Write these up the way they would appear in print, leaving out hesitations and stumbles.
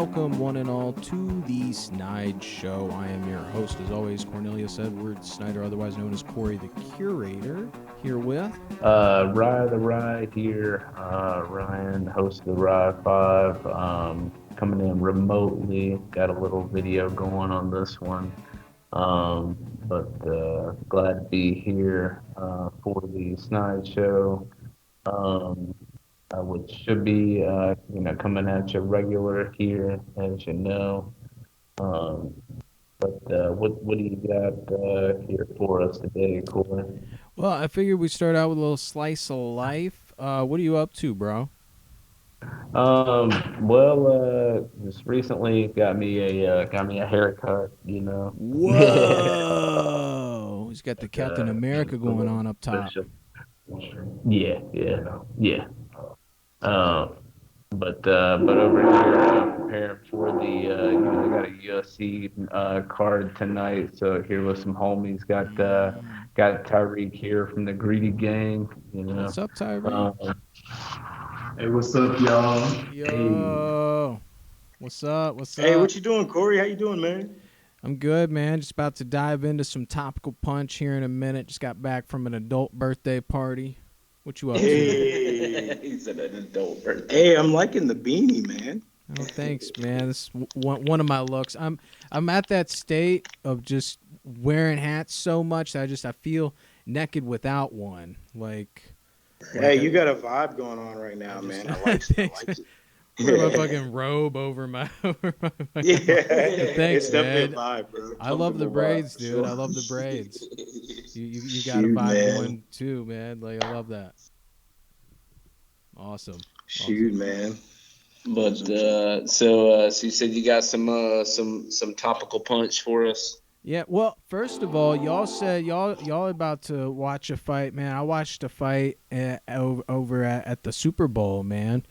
welcome one and all to the Snide Show. I am your host, as always, Cornelius Edwards Snyder, otherwise known as Corey the Curator, here with... Rye the Rye here, Ryan, host of the Rye 5, coming in remotely, got a little video going on this one, but glad to be here for the Snide Show. Which should be, coming at you regular here, as you know. But what do you got here for us today, Corey? Well, I figured we'd start out with a little slice of life. What are you up to, bro? Just recently got me a haircut, you know. Whoa! He's got the Captain America going on up top. Yeah. But over here, preparing for the, I got a UFC card tonight. So here with some homies, got Tyrique here from the GreedyGang. You know. What's up, Tyrique? Hey, what's up, y'all? Yo, what's up? Hey, what you doing, Corey? How you doing, man? I'm good, man. Just about to dive into some topical punch here in a minute. Just got back from an adult birthday party. What you up to? He said an adult birthday. Hey, I'm liking the beanie, man. Oh, thanks, man. This is one of my looks. I'm at that state of just wearing hats so much that I feel naked without one. Hey, you got a vibe going on right now, man. I like it. Wear my fucking robe over my yeah, thanks, it's definitely man. a vibe, bro. I love the braids, dude. Sure. I love the braids. You got a vibe going too, man. I love that. Awesome. Shoot, man. But so you said you got some topical punch for us. Yeah, well, first of all, y'all said y'all about to watch a fight, man. I watched a fight over at the Super Bowl, man.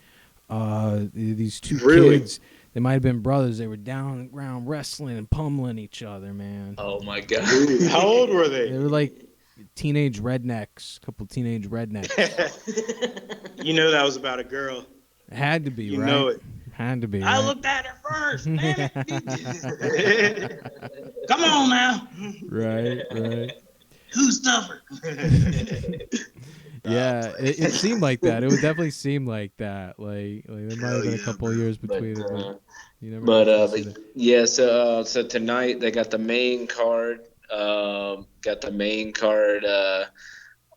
These two kids, they might have been brothers. They were down on the ground wrestling and pummeling each other, man. Oh my god! How old were they? They were like teenage rednecks, a couple teenage rednecks. You know that was about a girl. It had to be, you right? You know it. Had to be. I right? looked at her first. Damn it. Come on now. Right. Who's tougher? Yeah, it seemed like that. It would definitely seem like that. Like there might have been a couple of years between it. So tonight they got the main card.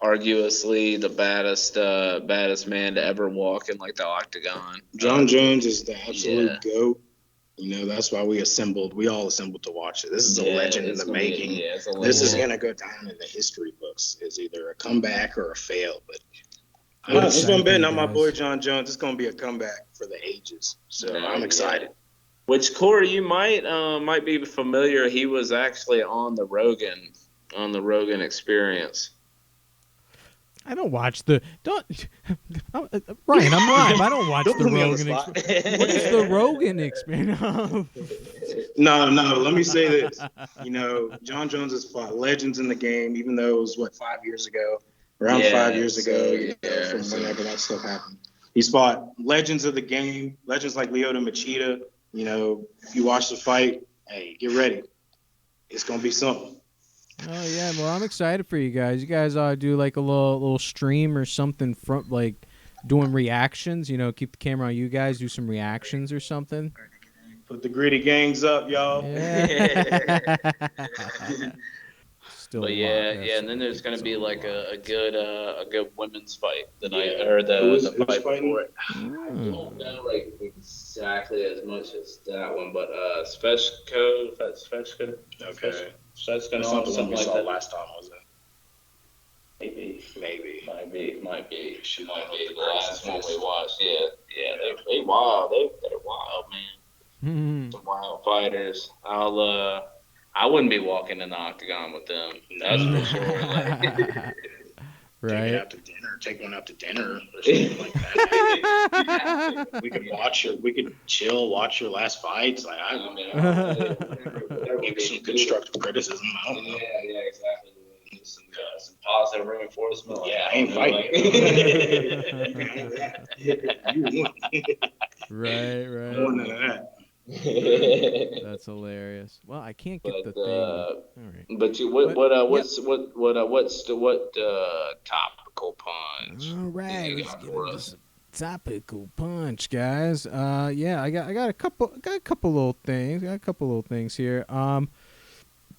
Arguably the baddest man to ever walk in the octagon. John Jones is the absolute GOAT. You know, that's why we all assembled to watch it. This is a legend in the making. This is going to go down in the history books as either a comeback or a fail. But I'm betting on my boy John Jones. It's going to be a comeback for the ages. So I'm excited. Which, Corey, you might be familiar. He was actually on the Rogan Experience. I don't watch Ryan, I'm live. I don't watch the Rogan Experience. What is the Rogan Experience? No, let me say this. You know, John Jones has fought legends in the game, even though it was, 5 years ago? Around 5 years ago, from whenever that stuff happened. He's fought legends of the game, legends like Lyoto Machida. You know, if you watch the fight, hey, get ready. It's going to be something. Oh yeah, well I'm excited for you guys. You guys ought to do a little stream or something from doing reactions. You know, keep the camera on you guys. Do some reactions or something. Put the GreedyGangs up, y'all. Yeah. And then there's gonna be a good women's fight the night or the fight before it. I don't know exactly as much as that one, but Sveshko. Okay. That's gonna something something we like saw that. last time, was it? Maybe. Might be. The last one we watched. Yeah. They're wild, man. Some wild fighters. I wouldn't be walking in the octagon with them. That's for sure. Right. Take one out to dinner or something like that. We could chill, watch your last fights. There would be some constructive criticism. I don't know. Yeah, exactly. Some positive reinforcement. Yeah, I ain't fighting. Right. More than that. That's hilarious. Well, I can't get the thing. All right. But topical punch? All right, let's get into some topical punch, guys. Yeah, I got a couple little things here.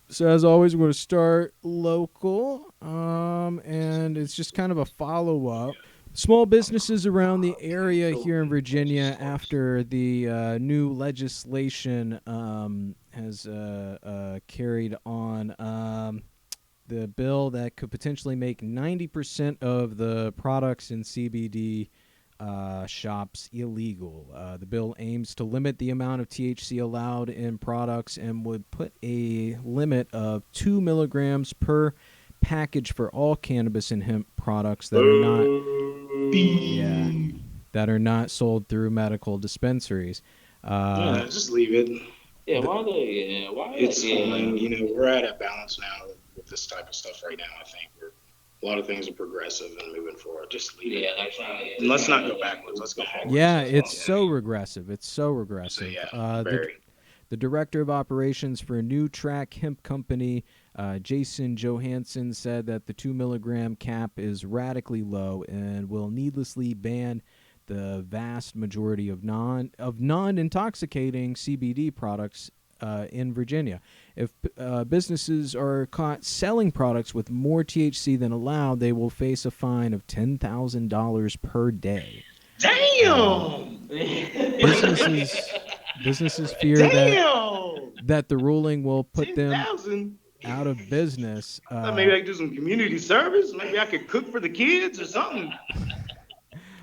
So as always, we're going to start local, and it's just kind of a follow-up. Small businesses around the area here in Virginia, after the new legislation has carried on the bill that could potentially make 90% of the products in CBD shops illegal. The bill aims to limit the amount of THC allowed in products and would put a limit of 2 milligrams per package for all cannabis and hemp products that are not sold through medical dispensaries. Just leave it. Yeah, why? It's fine. You know, we're at a balance now with this type of stuff right now. I think a lot of things are progressive and moving forward. Just leave it. And let's not go backwards. Let's go forward. Yeah, it's so regressive. It's so regressive. So, very. The director of operations for New Track Hemp Company, Jason Johansson, said that the 2 milligram cap is radically low and will needlessly ban the vast majority of non-intoxicating CBD products in Virginia. If businesses are caught selling products with more THC than allowed, they will face a fine of $10,000 per day. Damn! Businesses fear that the ruling will put them out of business. Maybe I could do some community service. Maybe I could cook for the kids or something.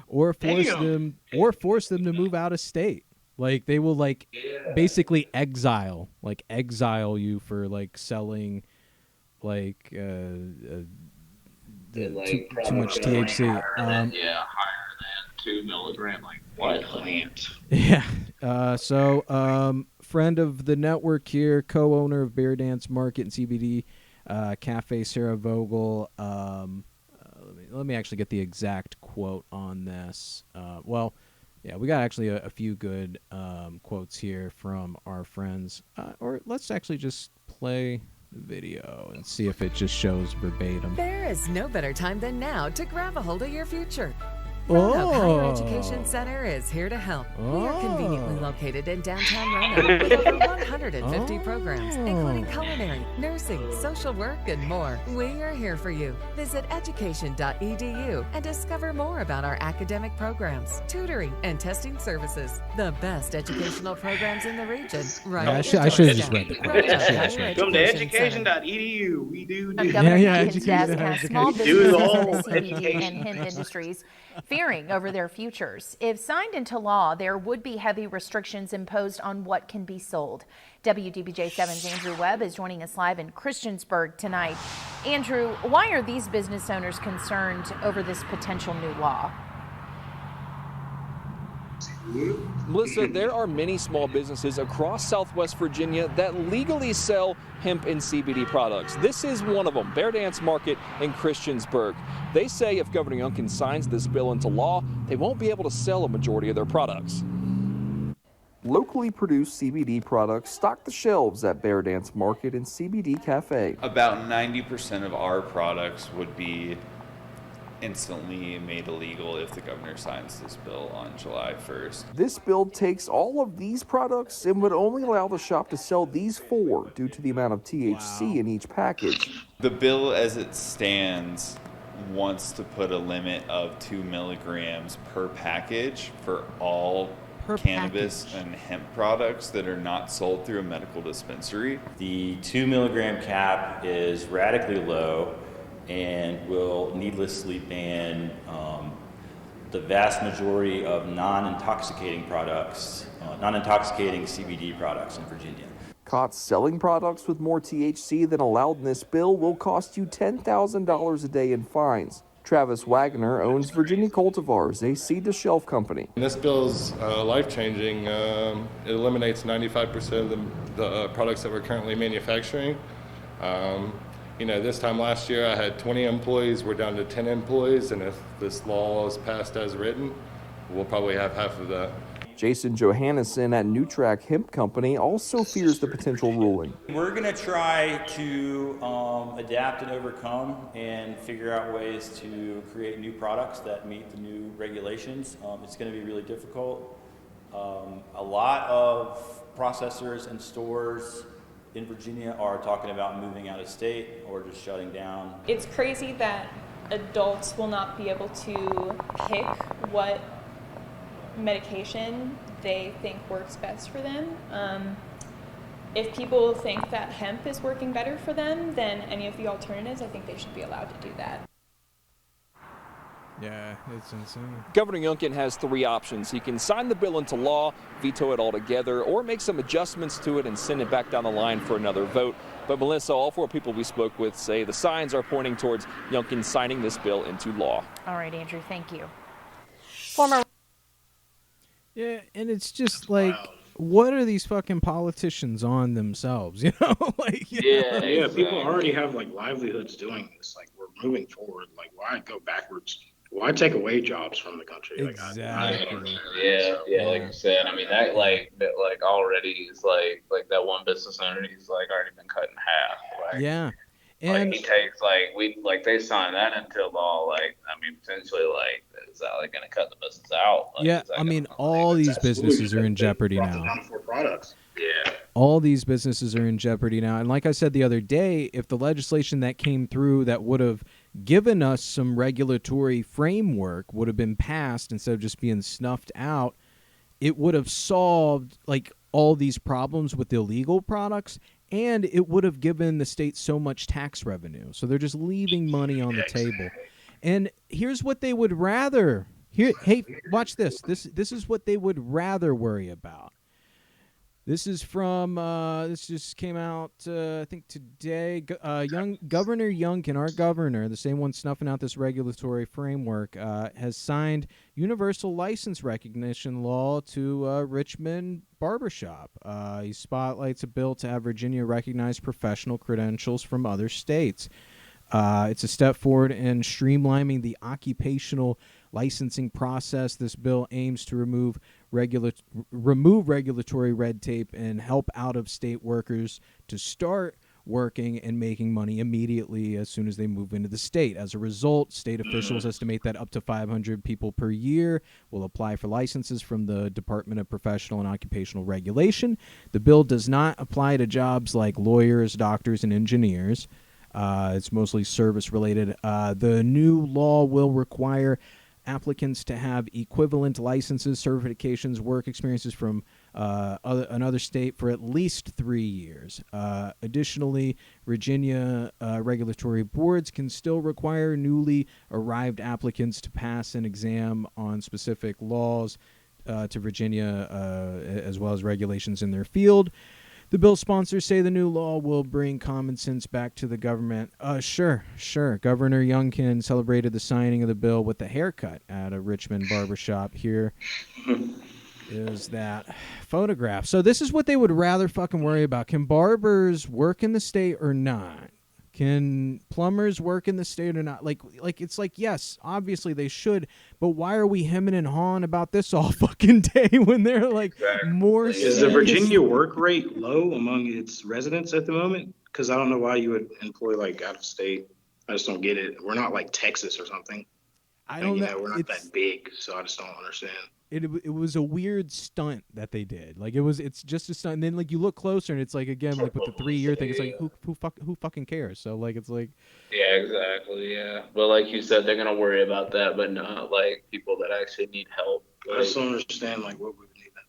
Or force them to move out of state. Like they will basically exile you for selling too much THC. Higher than 2 milligram. What plant? Yeah. So friend of the network here, co-owner of Bear Dance Market and CBD Cafe, Sarah Vogel. Let me actually get the exact quote on this. Yeah, we got actually a few good quotes here from our friends. Or let's actually just play the video and see if it just shows verbatim. There is no better time than now to grab a hold of your future. Roanoke Higher Education Center is here to help. We are conveniently located in downtown Roanoke with over 150 programs, including culinary, nursing, social work, and more. We are here for you. Visit education.edu and discover more about our academic programs, tutoring, and testing services. The best educational programs in the region. Right. I should have just read the quote. Come to education.edu. We do. Education has small businesses in the CBD and hemp industries fearing over their futures. If signed into law, there would be heavy restrictions imposed on what can be sold. WDBJ7's Andrew Webb is joining us live in Christiansburg tonight. Andrew, why are these business owners concerned over this potential new law? Melissa, there are many small businesses across Southwest Virginia that legally sell hemp and CBD products. This is one of them, Bear Dance Market in Christiansburg. They say if Governor Youngkin signs this bill into law, they won't be able to sell a majority of their products. Locally produced CBD products stock the shelves at Bear Dance Market and CBD Cafe. About 90% of our products would be instantly made illegal if the governor signs this bill on July 1st. This bill takes all of these products and would only allow the shop to sell these 4 due to the amount of THC in each package. The bill as it stands wants to put a limit of 2 milligrams per package for all cannabis and hemp products that are not sold through a medical dispensary. The 2 milligram cap is radically low and will needlessly ban the vast majority of non-intoxicating products, non-intoxicating CBD products in Virginia. Caught selling products with more THC than allowed in this bill will cost you $10,000 a day in fines. Travis Wagner owns Virginia Cultivars, a seed-to-shelf company. This bill's life-changing. It eliminates 95% of the products that we're currently manufacturing. This time last year I had 20 employees, we're down to 10 employees, and if this law is passed as written, we'll probably have half of that. Jason Johannesson at Nutrac Hemp Company also fears the potential ruling. We're going to try to adapt and overcome and figure out ways to create new products that meet the new regulations. It's going to be really difficult. A lot of processors and stores in Virginia are talking about moving out of state or just shutting down. It's crazy that adults will not be able to pick what medication they think works best for them. If people think that hemp is working better for them than any of the alternatives, I think they should be allowed to do that. Yeah, it's insane. Governor Youngkin has three options. He can sign the bill into law, veto it altogether, or make some adjustments to it and send it back down the line for another vote. But Melissa, all four people we spoke with say the signs are pointing towards Youngkin signing this bill into law. All right, Andrew, thank you. Yeah, and it's just like, what are these fucking politicians on themselves? You know, like yeah. People already have like livelihoods doing this. Like, we're moving forward. Like, why go backwards? Why take away jobs from the country? Exactly. Like you said. I mean, that like already is like that one business owner. He's like already been cut in half. Like, yeah. And And he takes they sign that into law. Like, I mean, potentially, like, is that like going to cut the business out? Like, yeah, I mean, all these businesses are in jeopardy now. For products. Yeah. All these businesses are in jeopardy now. And like I said the other day, if the legislation that came through that would have given us some regulatory framework would have been passed instead of just being snuffed out, it would have solved like all these problems with illegal products, and it would have given the state so much tax revenue. So they're just leaving money on the table. And here's what they would rather. Hey, watch this. This is what they would rather worry about. This is from, this just came out, I think today. Governor Youngkin, our governor, the same one snuffing out this regulatory framework, has signed universal license recognition law to Richmond barbershop. He spotlights a bill to have Virginia recognize professional credentials from other states. It's a step forward in streamlining the occupational licensing process. This bill aims to remove regulatory red tape and help out-of-state workers to start working and making money immediately as soon as they move into the state. As a result, state officials estimate that up to 500 people per year will apply for licenses from the Department of Professional and Occupational Regulation. The bill does not apply to jobs like lawyers, doctors, and engineers. It's mostly service-related. The new law will require applicants to have equivalent licenses, certifications, work experiences from another state for at least 3 years. Additionally, Virginia regulatory boards can still require newly arrived applicants to pass an exam on specific laws to Virginia, as well as regulations in their field. The bill sponsors say the new law will bring common sense back to the government. Sure. Governor Youngkin celebrated the signing of the bill with a haircut at a Richmond barbershop. Here is that photograph. So this is what they would rather fucking worry about. Can barbers work in the state or not? Can plumbers work in the state or not? Like it's like, yes, obviously they should, but why are we hemming and hawing about this all fucking day when they're like more? Is the Virginia work rate low among its residents at the moment? Because I don't know why you would employ like out of state. I just don't get it. We're not like Texas or something. I don't know. We're not that big, so I just don't understand. It was a weird stunt that they did. Like it's just a stunt. And then like you look closer and it's like, again, like with the 3-year thing, it's like who fucking cares? So like it's like, yeah, exactly, yeah. But like you said, they're gonna worry about that, but not like people that actually need help. Like, I just don't understand like what we would need that.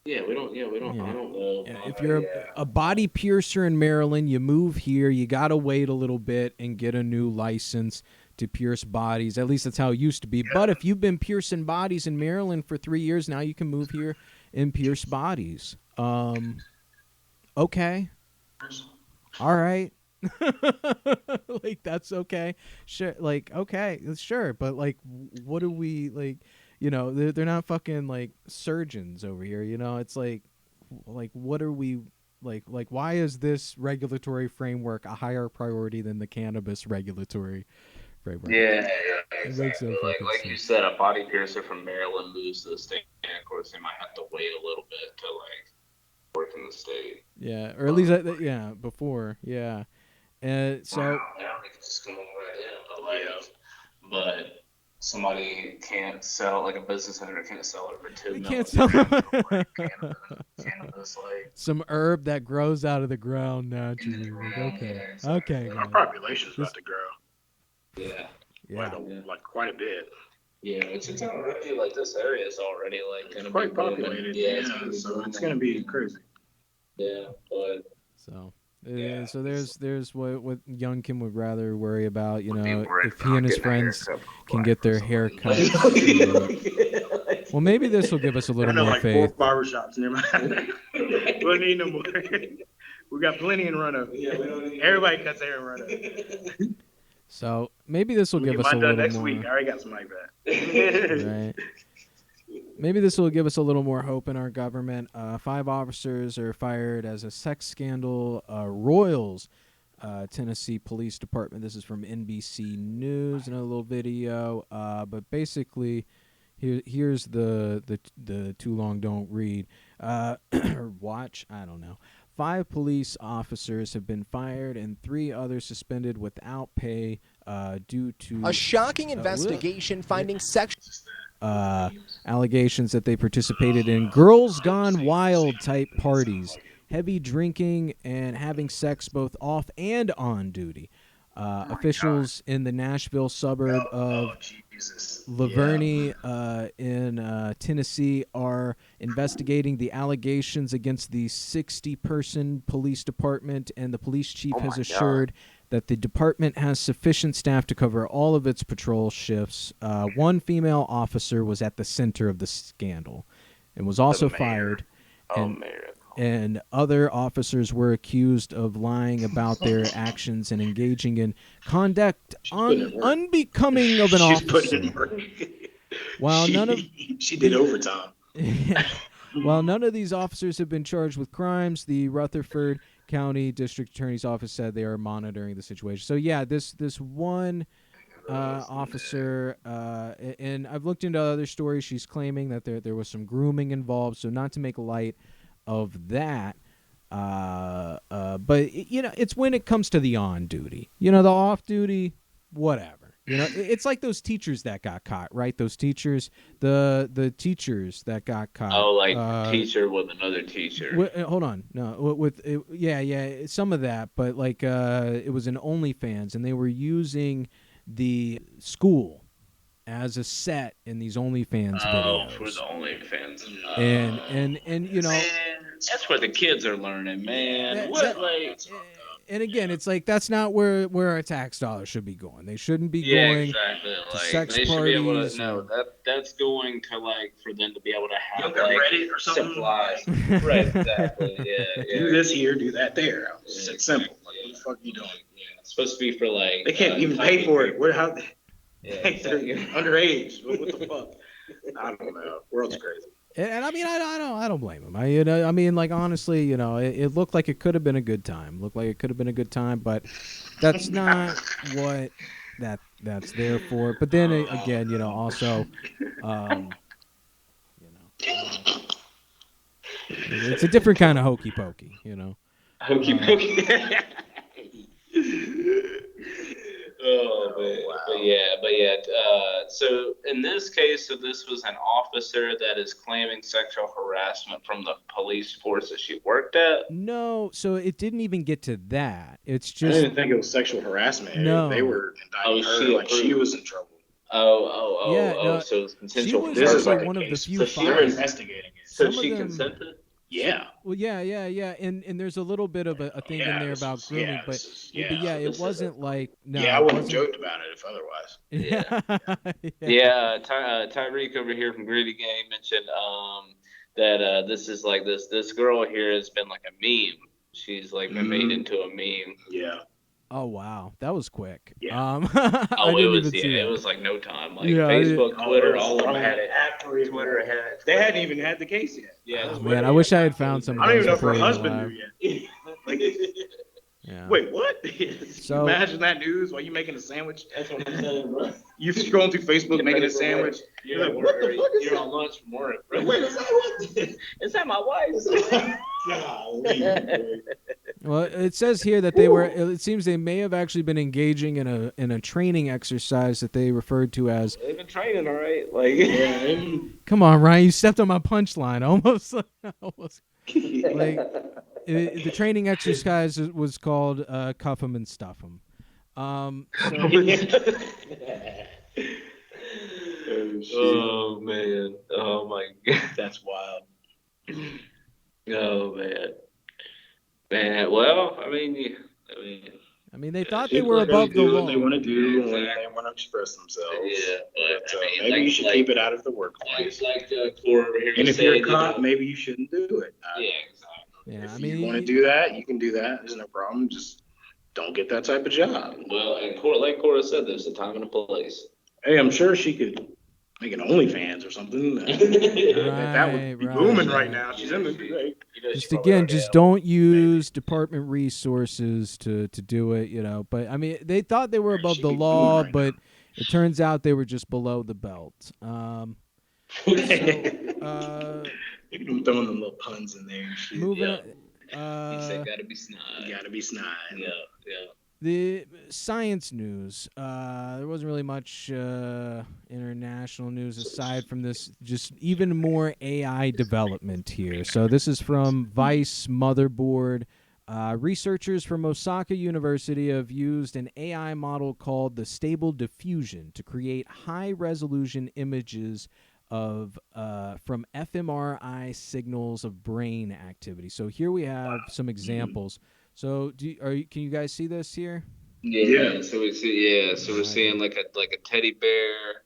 Yeah, we don't. Yeah. I don't know. Yeah, if you're a body piercer in Maryland, you move here, you gotta wait a little bit and get a new license to pierce bodies. At least that's how it used to be. Yeah. But if you've been piercing bodies in Maryland for 3 years, now you can move here and pierce bodies. Okay. All right. Like, that's okay. Sure. Like, okay, sure. But like, what do we like, you know, they're not fucking like surgeons over here. You know, it's like what are we like, why is this regulatory framework a higher priority than the cannabis regulatory framework? Yeah, exactly. Like you said, a body piercer from Maryland moves to the state, and of course course, they might have to wait a little bit to like work in the state. Yeah, or at least before. Yeah. So Wow, now they can just come on right in. But somebody can't sell, like a business owner can't sell it for $2 million. Can't sell cannabis, like some herb that grows out of the ground naturally. Okay. Okay. Our population's about to grow. Yeah. Like quite a bit. Yeah, it's already like this area is already like going to be quite populated. Yeah, so it's going to be crazy. Yeah, but so. So there's what young Kim would rather worry about, you know, if he and his friends can get their hair cut. Well, maybe this will give us a little more like faith. 4 barbershops near my house. We don't need no more. We got plenty in Roanoke. Yeah, we don't need everybody cuts hair in Roanoke. So maybe this will give us a little little next more. week. I already got some like that. Right. Maybe this will give us a little more hope in our government. 5 officers are fired as a sex scandal roils Tennessee Police Department. This is from NBC News in a little video. But basically, here's the too long don't read or watch. I don't know. 5 police officers have been fired and 3 others suspended without pay due to a shocking investigation finding sexual allegations that they participated in girls gone wild type parties, heavy drinking, and having sex both off and on duty. Officials in the Nashville suburb of Laverne in Tennessee are investigating the allegations against the 60-person police department, and the police chief has assured that the department has sufficient staff to cover all of its patrol shifts. 1 female officer was at the center of the scandal and was also fired. And other officers were accused of lying about their actions and engaging in conduct unbecoming of an officer. While she did overtime. While none of these officers have been charged with crimes, the Rutherford County District Attorney's Office said they are monitoring the situation. So yeah, this one officer, and I've looked into other stories. She's claiming that there was some grooming involved. So not to make light of that, but you know, it's when it comes to the on duty. You know, the off duty, whatever. You know, it's like those teachers that got caught, right? Those teachers, the teachers that got caught. Oh, like teacher with another teacher. Hold on, no, yeah, some of that, but like it was an OnlyFans, and they were using the school as a set in these OnlyFans videos. Oh, for the OnlyFans. And you know, man, that's where the kids are learning, man. And again, it's like that's not where our tax dollars should be going. They shouldn't be going exactly. to like, sex they should parties. Be able to, no, that's going to like for them to be able to have like Reddit or something. Supplies. Right, exactly. Yeah. Do this here, do that there. It's simple. Like, what the fuck are you doing? Yeah, it's supposed to be for like. They can't even pay for it. How? Yeah, they're underage. What the fuck? I don't know. World's crazy. And I mean, I don't blame him. I mean, like honestly, you know, it looked like it could have been a good time. But that's not what that's there for. But then again, you know, also, it's a different kind of hokey pokey, you know. Hokey pokey. Oh, man. Wow. But yeah. So in this case, this was an officer that is claiming sexual harassment from the police force that she worked at. No, so it didn't even get to that. It's just. I didn't think it was sexual harassment. No, they were indicting her like she was in trouble. No, so it's consensual. She was actually one of the few. So they're investigating it. So she consented. Yeah. Well, yeah, and there's a little bit of a thing in there about grooming, but it wasn't like no. Yeah, I wouldn't have joked about it if otherwise. Yeah. Tyrique over here from GreedyGang mentioned that this is like this girl here has been like a meme. She's like been made into a meme. Yeah. Oh wow, that was quick. Yeah. It was like no time. Like Facebook, Twitter, all of them had it. Twitter had it. They hadn't even had the case yet. Yeah. Man, I wish I had found some. I don't even know if her husband knew yet. Yeah. Wait, what? So imagine that news while you making a sandwich. That's what I'm saying, bro. You scrolling through Facebook making a sandwich. You're like, what the fuck is You're that? on lunch from work, bro. Wait, is that what? Is that my wife? Well, it says here that they were. It seems they may have actually been engaging in a training exercise that they referred to as. They've been training, all right. Like, Come on, Ryan, you stepped on my punchline. Almost like the training exercise was called cuff 'em and stuff 'em. So, oh man, oh my god, that's wild. Oh man. Well, I mean, they thought they were above the law. What they want to do when they want to express themselves. Yeah, but maybe you should keep it out of the workplace. Like Cora over here. And if you're a cop, maybe you shouldn't do it. Yeah, exactly. Yeah, if you want to do that, you can do that. There's no problem. Just don't get that type of job. Well, and like Cora said, there's a time and a place. Hey, I'm sure she could make an OnlyFans or something. That would be booming right now. She's in the Just don't use department resources to do it, But I mean, they thought they were above the law, but it turns out they were just below the belt. Maybe I'm throwing them little puns in there. Moving on. You said gotta be snide. You gotta be snide. Yeah. The science news. There wasn't really much international news aside from this, just even more AI development here. So this is from Vice Motherboard. Researchers from Osaka University have used an AI model called the Stable Diffusion to create high-resolution images of from fMRI signals of brain activity. So here we have some examples. So can you guys see this here? Yeah. So we see. So we're seeing like a teddy bear.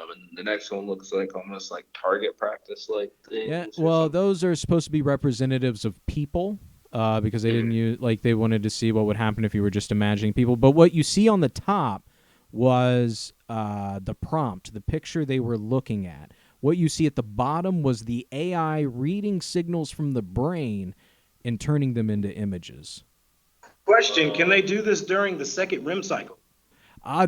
And the next one looks like almost like target practice like things. Yeah. Well, those are supposed to be representatives of people. Because they didn't use, they wanted to see what would happen if you were just imagining people. But what you see on the top was the prompt, the picture they were looking at. What you see at the bottom was the AI reading signals from the brain and turning them into images. Question: can they do this during the second REM cycle?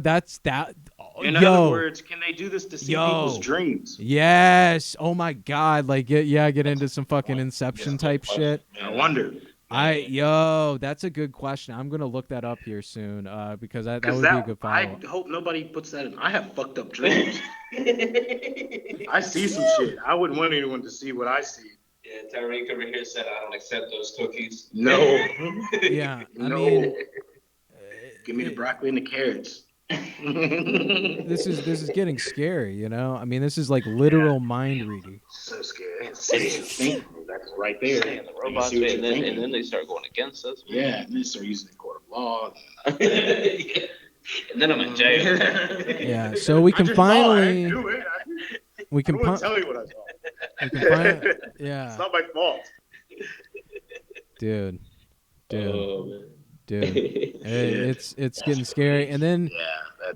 That's that. In other words, can they do this to see people's dreams? Yes. Oh my God. Get into some fucking Inception type shit. I wonder. That's a good question. I'm gonna look that up here soon, because that would be a good follow-up. I hope nobody puts that in. I have fucked up dreams. I see some shit. I wouldn't want anyone to see what I see. Yeah, Tyrique over here said I don't accept those cookies. No. Yeah, I mean, give me the broccoli and the carrots. This is getting scary, I mean, this is like literal mind reading. So scary. That's right there. And the robots, and then they start going against us. Yeah, and they start using the court of law. And then I'm in jail. Yeah, so we can finally. We can tell you what I saw. We can finally. Yeah. It's not my fault. Dude. It's getting scary. And then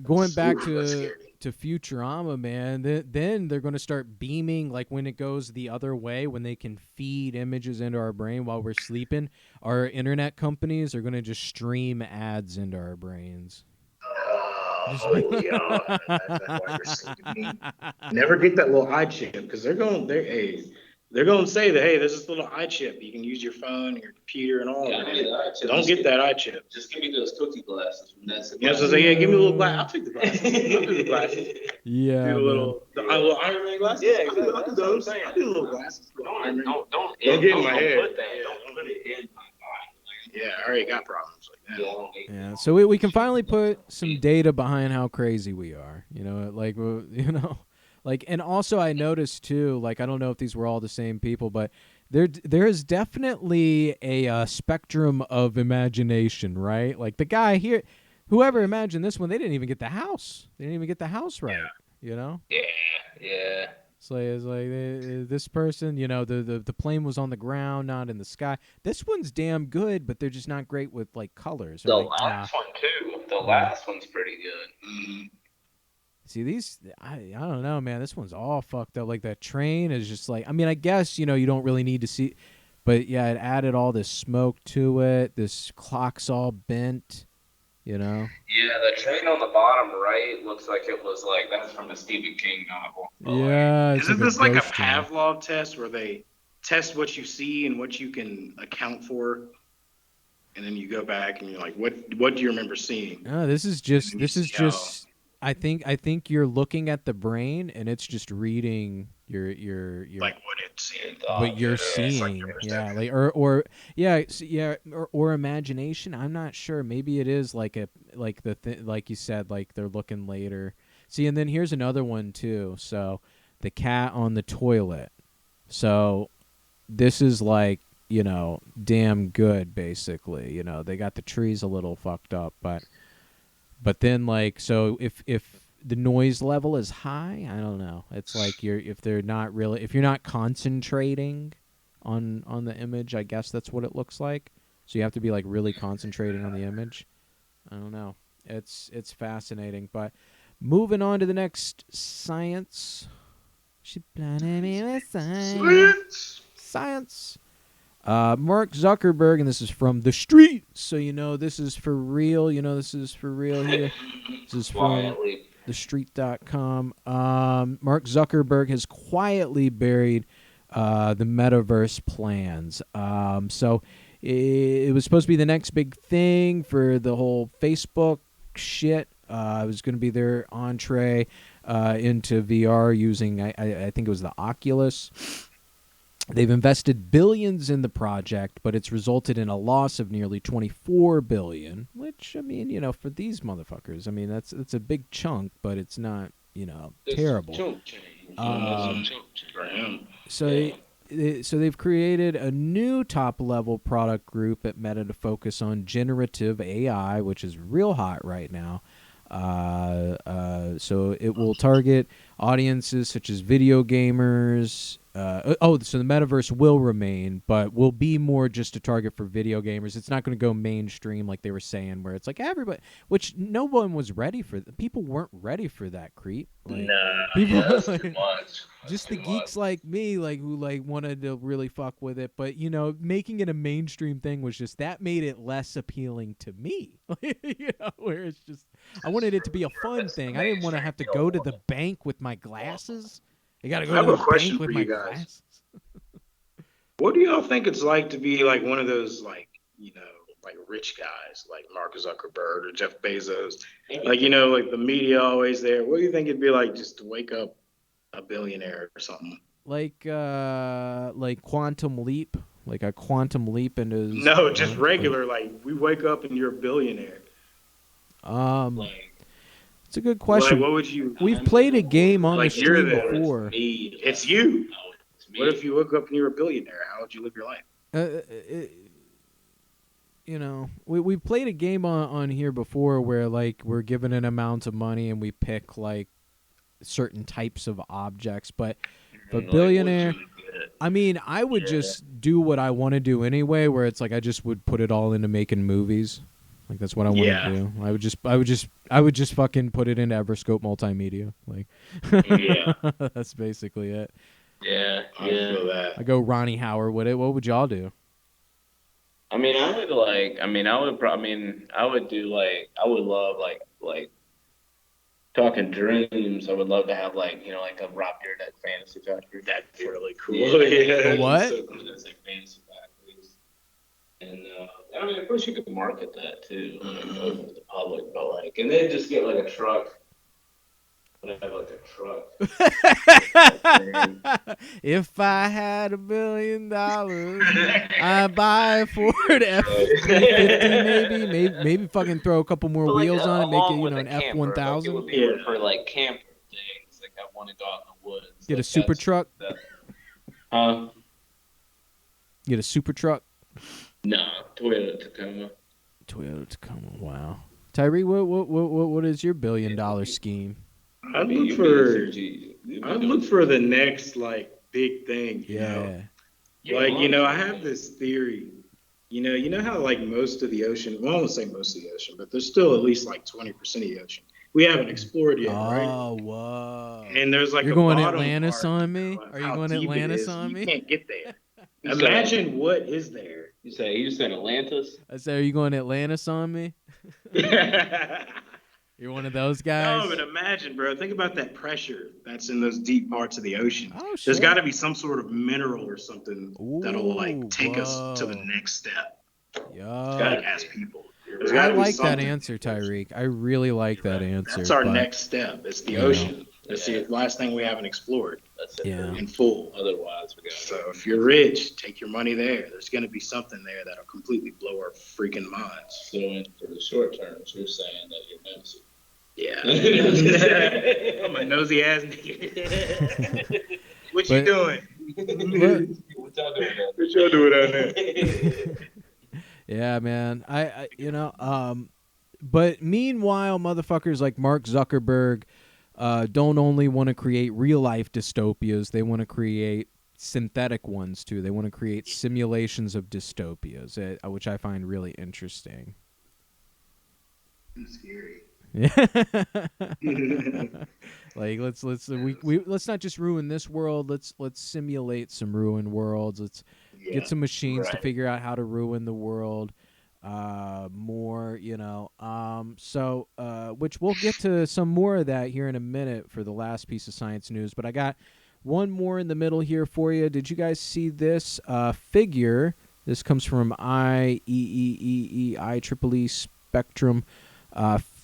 going back to Futurama, man, then they're going to start beaming, like when it goes the other way, when they can feed images into our brain while we're sleeping. Our internet companies are going to just stream ads into our brains. Yeah. Never get that little eye chip, because they're going to say that, hey, there's this little eye chip. You can use your phone, your computer, and all that. Don't get that eye chip. Just give me those cookie glasses. Give me a little glass. I'll take the glasses. I'll do the glasses. Yeah. Do the little Iron Man glasses. Yeah, exactly. I'll do those. I'll do the little glasses. Don't get in my head. Don't put it in my body. Yeah, I already got problems like that. Yeah, so we can finally put some data behind how crazy we are. And also I noticed too, I don't know if these were all the same people, but there is definitely a spectrum of imagination, right? Like the guy here, whoever imagined this one, they didn't even get the house. They didn't even get the house right. Yeah. It's like this person, the plane was on the ground, not in the sky. This one's damn good, but they're just not great with colors. The last one too. The last one's pretty good. Mm-hmm. See these, I don't know, man. This one's all fucked up. Like that train is just I mean, I guess you don't really need to see. But yeah, it added all this smoke to it. This clock's all bent, you know. Yeah, the train on the bottom right looks like it was like that's from a Stephen King novel. Yeah, it's Isn't this like a ghost train. Pavlov test where they test what you see and what you can account for, and then you go back and you're like, what do you remember seeing? No, this is just. I think you're looking at the brain and it's just reading your like what it's seeing. What you're seeing, yeah, like or imagination. I'm not sure. Maybe it is like like you said, like they're looking later. See, and then here's another one too. So, the cat on the toilet. So, this is like, you know, damn good. Basically, you know, they got the trees a little fucked up, but then like, so if the noise level is high, I don't know. It's like if you're not concentrating on the image, I guess that's what it looks like. So you have to be like really concentrating on the image. I don't know. It's fascinating. But moving on to the next science. She blinded me with science. Mark Zuckerberg, and this is from the street, so you know this is for real. You know this is for real here. This is from thestreet.com. Mark Zuckerberg has quietly buried the metaverse plans. So it was supposed to be the next big thing for the whole Facebook shit. It was going to be their entree into VR using, I think it was the Oculus. They've invested billions in the project, but it's resulted in a loss of nearly $24 billion, which, I mean, you know, for these motherfuckers, I mean, that's a big chunk, but it's not, you know, terrible. So they've created a new top-level product group at Meta to focus on generative AI, which is real hot right now. So it will target audiences such as video gamers. So the metaverse will remain, but will be more just a target for video gamers. It's not going to go mainstream like they were saying, where it's like everybody, which no one was ready for. People weren't ready for that, creep. Like, That's too much. Just the geeks like me, like who like wanted to really fuck with it, but you know, making it a mainstream thing was just that made it less appealing to me. You know, where it's just I wanted it to be a fun thing. I didn't want to have to go to the bank with my glasses. I gotta go to the bank with my glasses. What do y'all think it's like to be like one of those like, you know, like rich guys like Mark Zuckerberg or Jeff Bezos? Like, you know, like the media always there. What do you think it'd be like just to wake up a billionaire or something? Like Quantum Leap, like a quantum leap into. No, just regular. Like we wake up and you're a billionaire. It's a good question. Like, what would you? We've played a game on the stream before. It's you. What if you woke up and you were a billionaire? How would you live your life? You know, we played a game on here before where like we're given an amount of money and we pick like certain types of objects, but billionaire. I mean, I would just do what I want to do anyway. Where it's like I just would put it all into making movies. Like that's what I want to do. I would just fucking put it into Everscope Multimedia. Like, that's basically it. Yeah, I feel that. I go Ronnie Howard with it. What would y'all do? I mean, I would love like talking dreams. I would love to have like, you know, like a Rob Dyrdek fantasy factory. That'd be really cool. Yeah. What? So cool. That's like fantasy factories. And I mean, of course you could market that too, like open to the public, but like, and then just get like a truck. But I have like a truck. If I had $1 billion, I'd buy a Ford F-350, maybe fucking throw a couple more wheels on it, make it, you know, an F-1000. It would be for like camper things. Like I want to go out in the woods. Get a super truck. Get a super truck. No, Toyota Tacoma. Wow. Tyrique, what is your $1 billion scheme? I'd look for the next like big thing. You know? Like, you know, I have this theory. You know how like most of the ocean, well, I won't say most of the ocean, but there's still at least like 20% of the ocean we haven't explored yet, right? Oh, whoa. And there's like You're going Atlantis on me? Are you going Atlantis on me? You can't get there. Imagine what is there. You said Atlantis? I said, are you going Atlantis on me? You're one of those guys? No, but imagine, bro. Think about that pressure that's in those deep parts of the ocean. Oh, There's got to be some sort of mineral or something that'll like take us to the next step. Yo. Gotta ask people. I like that answer, Tyrique. I really like that answer. That's our next step. It's the ocean. That's the last thing we haven't explored. That's it. Yeah. In full. Otherwise, we got. So if you're rich, take your money there. There's going to be something there that'll completely blow our freaking minds. So for the short term, you're saying that you're nosy. Yeah. I'm a nosy ass nigga. What you doing? What y'all doing? What y'all doing out there? Yeah, man. I but meanwhile, motherfuckers like Mark Zuckerberg don't only want to create real life dystopias, they want to create synthetic ones too. They want to create simulations of dystopias, which I find really interesting. It's scary. Yeah. Like let's not just ruin this world. Let's simulate some ruined worlds. Let's get some machines to figure out how to ruin the world more, so which we'll get to some more of that here in a minute for the last piece of science news, but I got one more in the middle here for you. Did you guys see this figure? This comes from IEEE Spectrum.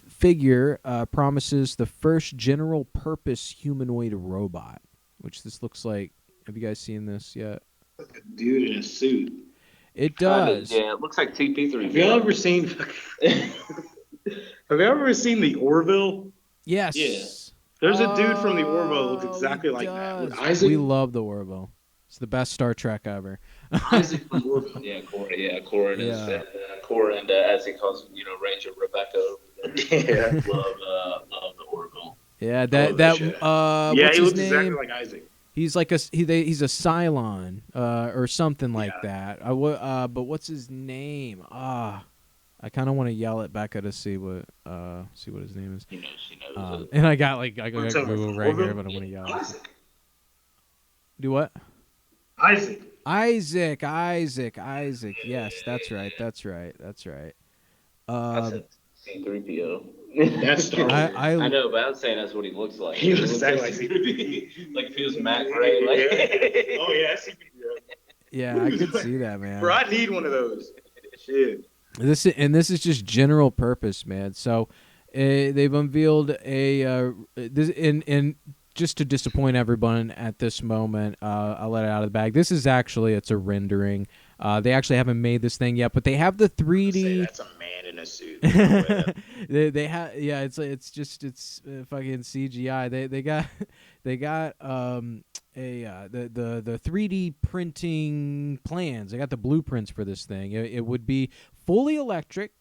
Figure promises the first general purpose humanoid robot, which this looks like. Have you guys seen this yet? Like a dude in a suit. It does. Yeah, it looks like CP3. Have y'all ever seen? Have you ever seen the Orville? Yes. Yeah. There's a dude from the Orville who looks exactly like that. Isaac? We love the Orville. It's the best Star Trek ever. Isaac from Orville. Yeah, Corin is Corin, as he calls him, Ranger Rebecca over there. Yeah. Love the Orville. Yeah, yeah, what's he his looks name? exactly like Isaac. He's like he's a Cylon or something like that. But what's his name? I kind of want to yell it back at us, see what his name is. She knows. And I got Google right here, but I want to yell it. Do what? Isaac. Yes, that's right. C-3PO. That's Star Wars. I know, but I was saying that's what he looks like. He looks exactly like like if he was Matt Gray. Like. Oh yeah, CP3. Yeah, I could see that, man. Bro, I need one of those. Shit. This is just general purpose, man. So they've unveiled and just to disappoint everyone at this moment, I'll let it out of the bag. This is it's a rendering. They actually haven't made this thing yet, but they have the 3D. That's a man in a suit. they have it's fucking CGI. They got the 3D printing plans. They got the blueprints for this thing. It would be fully electric,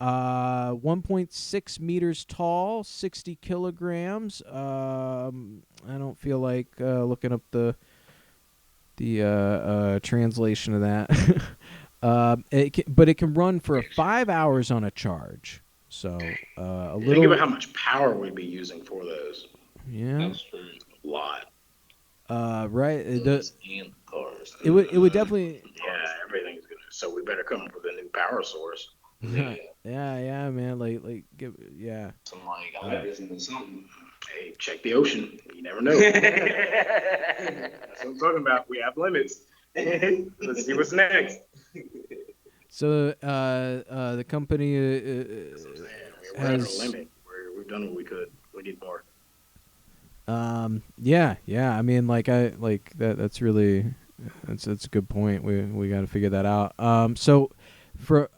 1.6 meters tall, 60 kilograms. I don't feel like looking up the translation of that. But it can run for 5 hours on a charge. So a little. Think about how much power we'd be using for those. Yeah, that's true. A lot. Right. And cars. It would definitely. Yeah, everything's gonna. So we better come up with a new power source. Yeah, man. Yeah. Some something. Hey, check the ocean. You never know. That's what I'm talking about. We have limits. Let's see what's next. So the company we're at our limit. We've done what we could. We need more. Yeah. I mean, that's really that's a good point. We got to figure that out. So for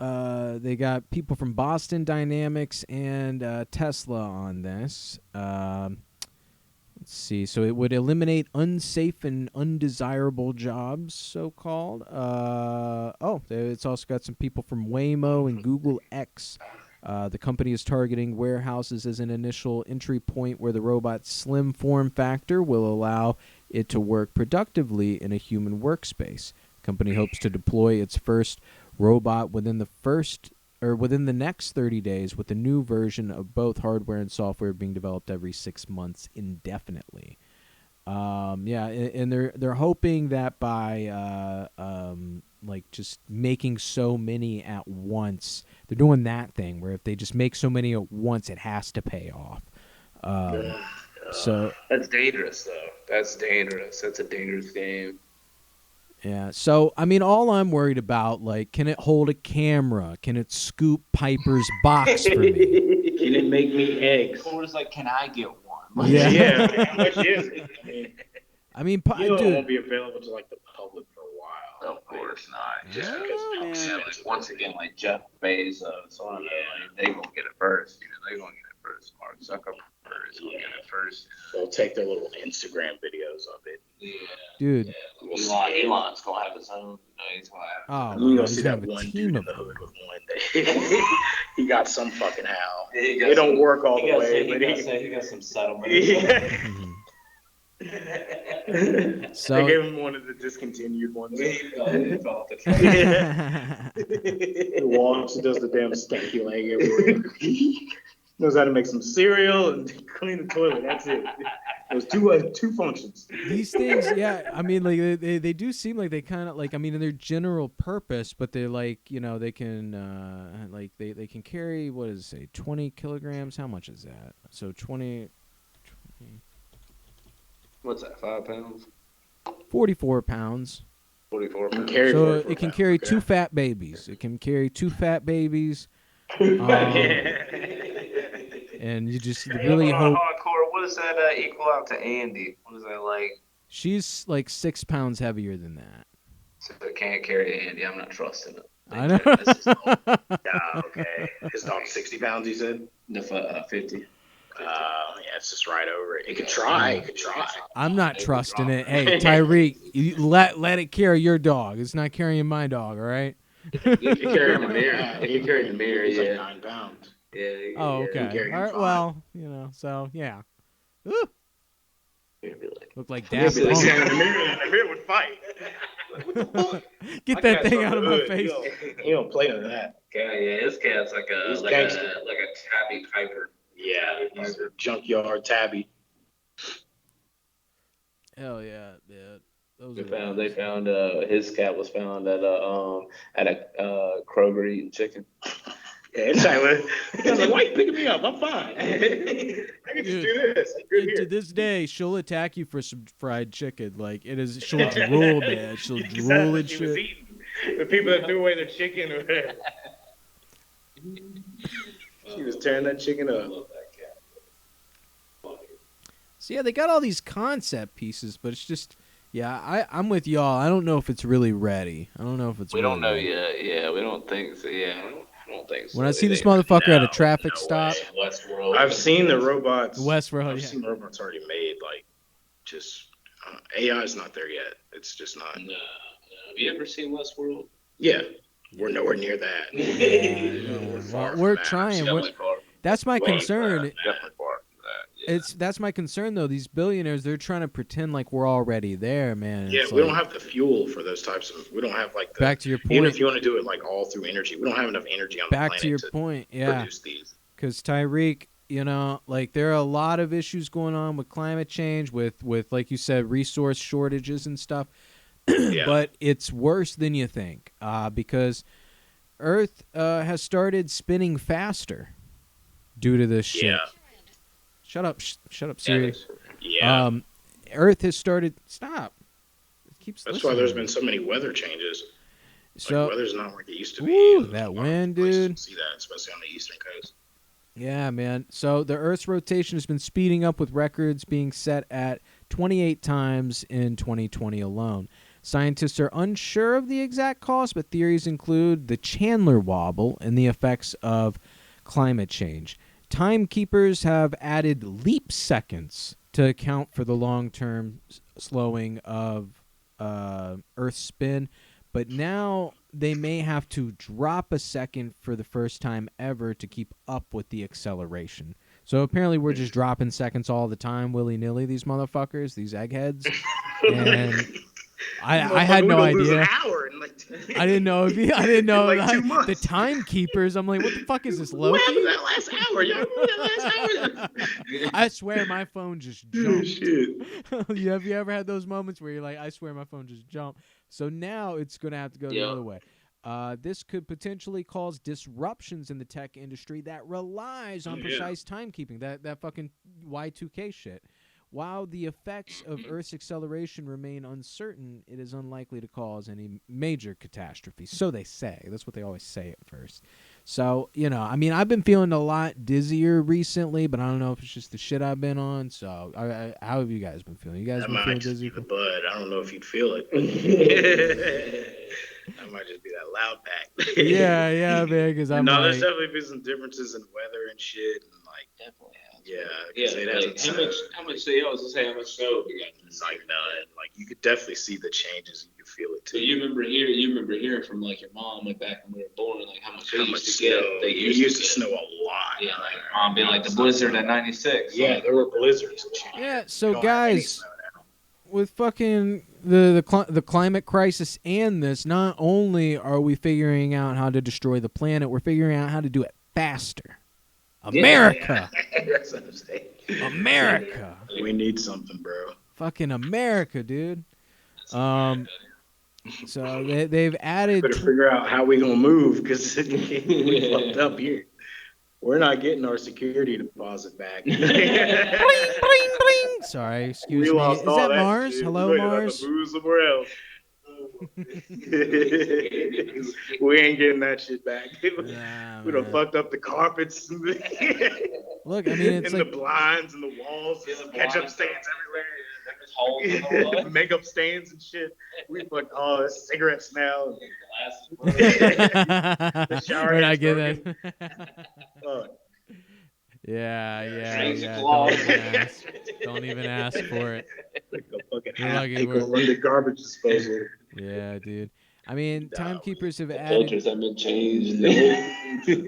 they got people from Boston Dynamics and Tesla on this. Let's see. So it would eliminate unsafe and undesirable jobs, so-called. It's also got some people from Waymo and Google X. The company is targeting warehouses as an initial entry point where the robot's slim form factor will allow it to work productively in a human workspace. The company hopes to deploy its first robot within the next 30 days, with a new version of both hardware and software being developed every 6 months indefinitely. Yeah, and they're hoping that by like just making so many at once, they're doing that thing where if they just make so many at once, it has to pay off. So that's dangerous, though. That's dangerous. That's a dangerous game. Yeah. So I mean, all I'm worried about, like, can it hold a camera? Can it scoop Piper's box for me? Can it make me eggs? Or it's like, can I get one? Yeah. Yeah. How much is it? I mean, it dude, won't be available to like the public for a while. Of course not. Just Yeah, because, like, once again, like Jeff Bezos, they gonna get it first. They gonna get it first. Mark Zuckerberg is gonna get it first. They'll take their little Instagram videos of it. Yeah. Dude. Elon's gonna have his own. He's gonna have. Oh, You he's see gonna that have a one team dude of in the them. hood with one day. He got some fucking how. He got It don't some- work all he the got way, some- but he got some settlement. So they gave him one of the discontinued ones. He felt the He walks, he does the damn stanky leg everywhere. Knows how to make some cereal and clean the toilet. That's it. Those two functions. These things, yeah, I mean, like they do seem like they kind of like, I mean, in their general purpose, but they're like, they can like they can carry, what does it say, 20 kilograms? How much is that? So 20. What's that? 5 pounds. 44 pounds. 44 pounds. So it can carry two fat babies. It can carry two fat babies. And you just really hope. Hardcore. What does that equal out to Andy? What is that like? She's like 6 pounds heavier than that. So it can't carry Andy. I'm not trusting it. I know. Okay. His dog's 60 pounds, he said? The 50. Yeah, it's just right over it. It could try. It could try. I'm not trusting it. Hey, Tyrique, you let it carry your dog. It's not carrying my dog, all right? You can carry him in the mirror. You can carry him in the mirror, He's like yeah. 9 pounds. Yeah. Oh, You okay. carry him All right, fine. well, so, yeah. Ooh. Look like Yeah, Daft in the Punk. mirror would fight. What the fuck? Get that thing out of my face. He don't play none of that. Yeah, this cat's like He's a gangster. tabby piper. Yeah, he's a junkyard tabby. Hell yeah, yeah. They found his cat was found at a Kroger eating chicken. Yeah, it's like, he was like, why you picking me up? I'm fine. I can just do this. I'm good To here. this day, she'll attack you for some fried chicken. Like, she'll drool, man. She'll drool and She was shit. eating. The people that threw away their chicken. She was tearing that chicken up. So yeah, they got all these concept pieces, but it's just, yeah, I'm with y'all. I don't know if it's really ready. I don't know if it's. We really don't know ready. yet. Yeah, we don't think so. Yeah, I don't think so. When I see this motherfucker at a traffic stop, Westworld. I've seen the robots. Westworld, I've yeah. seen robots already made. Like, just AI is not there yet. It's just not. No. Have you ever seen Westworld? Yeah, we're nowhere near that. We're trying. Definitely far from That's my concern. Definitely far from that. Yeah. That's my concern though. These billionaires, they're trying to pretend like we're already there, man. Yeah, It's we like- don't have the fuel for those types of. We don't have like the. Back to your Even point. if you want to do it like all through energy, we don't have enough energy on the Back planet to your point, yeah. produce these. Because Tyrique, like there are a lot of issues going on with climate change, with like you said, resource shortages and stuff. Yeah. But it's worse than you think, because Earth has started spinning faster due to this shit. Yeah. Shut up, Siri. Yeah. Earth has started. Stop. It keeps. That's listening why there's to me. been so many weather changes. So weather's not like it used to be. Woo, that wind, dude. See that, especially on the eastern coast. Yeah, man. So the Earth's rotation has been speeding up, with records being set at 28 times in 2020 alone. Scientists are unsure of the exact cause, but theories include the Chandler wobble and the effects of climate change. Timekeepers have added leap seconds to account for the long-term slowing of Earth's spin, but now they may have to drop a second for the first time ever to keep up with the acceleration. So apparently we're just dropping seconds all the time, willy-nilly, these motherfuckers, these eggheads. And I had no idea. An hour in like I didn't know I didn't know like 2 months. the timekeepers. I'm like, what the fuck is this, Loki? What happened that last hour? Y'all remember that last hour? I swear my phone just jumped. Shit. Have you ever had those moments where you're like, I swear my phone just jumped? So now it's going to have to go the other way. This could potentially cause disruptions in the tech industry that relies on precise timekeeping, that fucking Y2K shit. While the effects of Earth's acceleration remain uncertain, it is unlikely to cause any major catastrophe. So they say. That's what they always say at first. So, I mean, I've been feeling a lot dizzier recently, but I don't know if it's just the shit I've been on. So, how have you guys been feeling? You guys been feeling dizzy? The bud. I don't know if you'd feel it. That might just be that loud pack. yeah, man. Because I'm there's definitely been some differences in weather and shit, and like definitely has. How much snow we got? Like none. Like you could definitely see the changes. You could feel it too. So you remember hearing from like your mom, like back when we were born, like how much used to get. They used to snow a lot. Yeah, like mom being like the blizzard at '96. Yeah, there were blizzards and shit. Yeah, so guys, with fucking the climate crisis and this, not only are we figuring out how to destroy the planet, we're figuring out how to do it faster. America. That's a mistake. America. We need something, bro. Fucking America, dude. So they've added. Better figure out how we gonna move because we fucked up here. We're not getting our security deposit back. Bling, bling, bling. Sorry, excuse me. Is that Mars? Shit. Hello, Mars. Move somewhere else. We ain't getting that shit back. We done fucked up the carpets. Look, I mean, it's and like the blinds and the walls, ketchup stains everywhere, makeup stains and shit. We fucked all the cigarette smell. The shower. When I get that. Yeah. Don't even ask for it. Like a fucking You're the garbage disposal. Yeah, dude. I mean, timekeepers have added. Filters have been changed.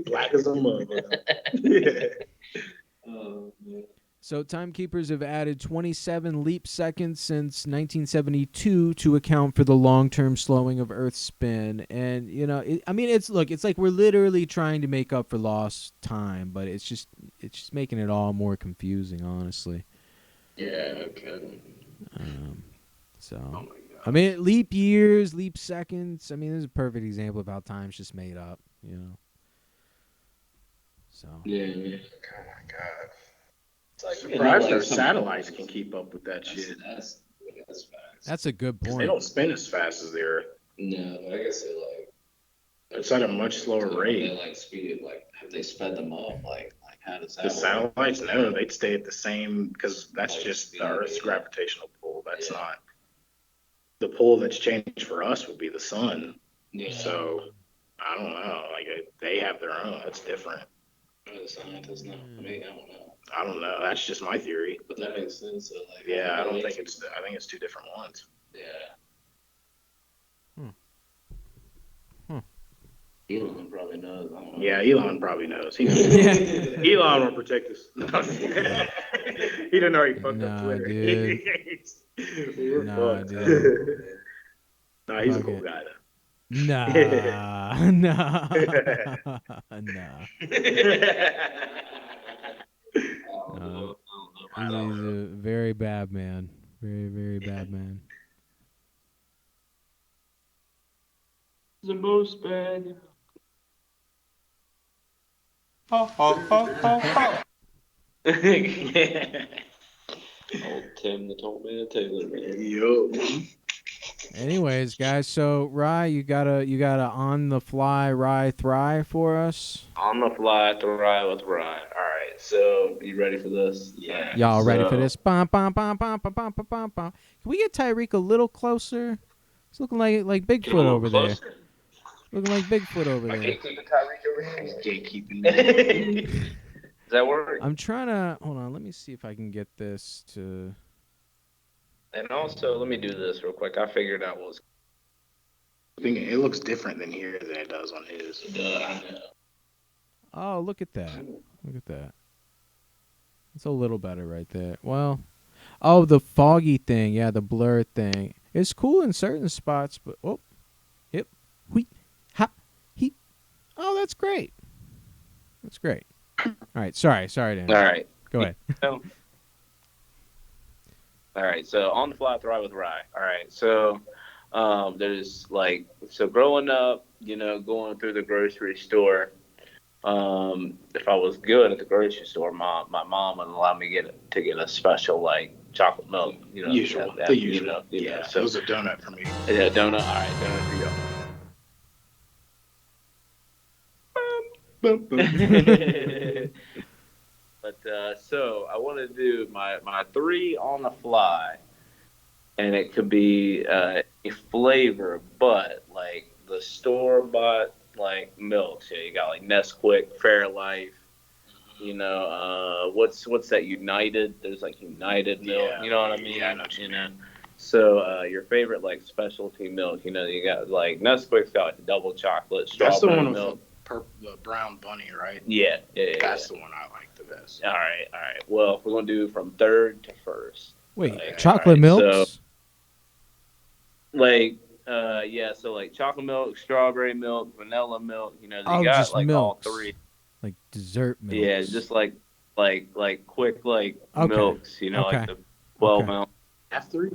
Black as a mug. So timekeepers have added 27 leap seconds since 1972 to account for the long-term slowing of Earth's spin. And it's like we're literally trying to make up for lost time, but it's just making it all more confusing, honestly. Yeah. Okay. I mean, leap years, leap seconds. I mean, this is a perfect example of how time's just made up, So. Yeah. Oh my god. It's like, surprised our satellites can keep up with that shit. That's a good point. They don't spin as fast as the Earth. No, I guess it's at a much slower rate. They have they sped them up? Like how does that the work? satellites? No, they'd stay at the same because that's just the Earth's gravitational pull. That's not the pull that's changed for us would be the sun. Yeah. So I don't know. Like they have their own. That's different. The scientists know. I mean, I don't know. That's just my theory. But that makes sense. So I don't think it's. I think it's two different ones. Yeah. Elon probably knows. I don't know. Yeah, Elon probably knows. He knows. Elon will protect us. He didn't already fucked up Twitter. Dude. We're fucked. Dude. Nah, he's a cool guy though. Nah. He's a very bad man. Very, very bad man. The most bad. Ho. Old Tim, the told me to Taylor, man. Yo. Anyways, guys, so Rye, you got a on the fly Rye Thry for us? On the fly Thry with Rye. All right, so you ready for this? Yeah. Y'all ready for this? Bum, bum, bum, bum, bum, bum, bum, bum. Can we get Tyrique a little closer? It's looking like Bigfoot over there. Looking like Bigfoot over there. Gatekeeping Tyrique over here. Gatekeeping. Does that work? I'm trying to hold on. Let me see if I can get this to. And also, let me do this real quick. I figured out what was. It looks different than here than it does on his. Oh, look at that. Look at that. It's a little better right there. Well, oh, the foggy thing. Yeah, the blur thing. It's cool in certain spots, but hip, wheat, hop, heat. Oh, that's great. That's great. All right, sorry, Dan. All right. Go ahead. All right, so on the fly thrive with rye. All right, so there's growing up, going through the grocery store. If I was good at the grocery store, my mom would allow me to get a special chocolate milk. The usual. Yeah, so it was a donut for me. Yeah, donut. All right, donut for you. But so I want to do my 3 on the fly, and it could be a flavor, but the store bought milk. So you got Nesquik, Fairlife. What's that? United. There's United milk. Yeah. You know what I mean? Yeah, I know what you mean. So your favorite got you got Nesquik's got the double chocolate strawberry That's the one milk. with the brown bunny, right? Yeah. That's the one I like the best. All right. Well, we're gonna do from third to first. Wait, chocolate milks? So chocolate milk, strawberry milk, vanilla milk. They got just all milks. 3. Like dessert milks. Yeah, just quick Okay. milks. Okay. The 12 ounce. I have 3.